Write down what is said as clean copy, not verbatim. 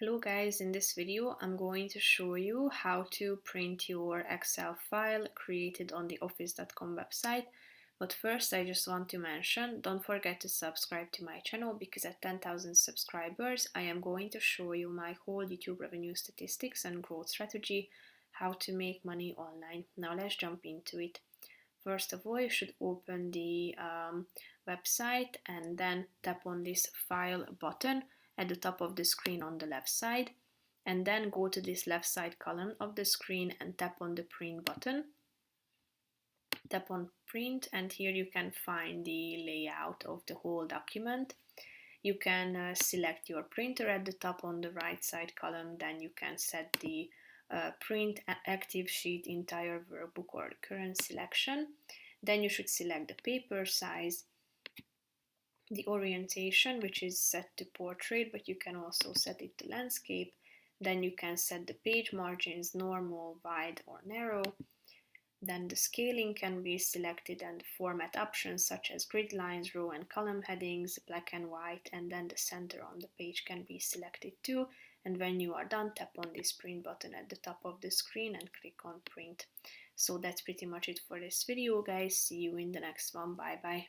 Hello guys, in this video I'm going to show you how to print your Excel file created on the office.com website. But first I just want to mention, don't forget to subscribe to my channel because at 10,000 subscribers I am going to show you my whole YouTube revenue statistics and growth strategy, how to make money online. Now let's jump into it. First of all, you should open the website and then tap on this file button at the top of the screen on the left side, and then go to this left side column of the screen and tap on the print button. Tap on print, and here you can find the layout of the whole document. You can select your printer at the top on the right side column, then you can set the print active sheet, entire workbook or current selection. Then you should select the paper size, the orientation, which is set to portrait, but you can also set it to landscape. Then you can set the page margins, normal, wide or narrow. Then the scaling can be selected and the format options such as grid lines, row and column headings, black and white, and then the center on the page can be selected too. And when you are done, tap on this print button at the top of the screen and click on print. So that's pretty much it for this video, guys. See you in the next one. Bye bye.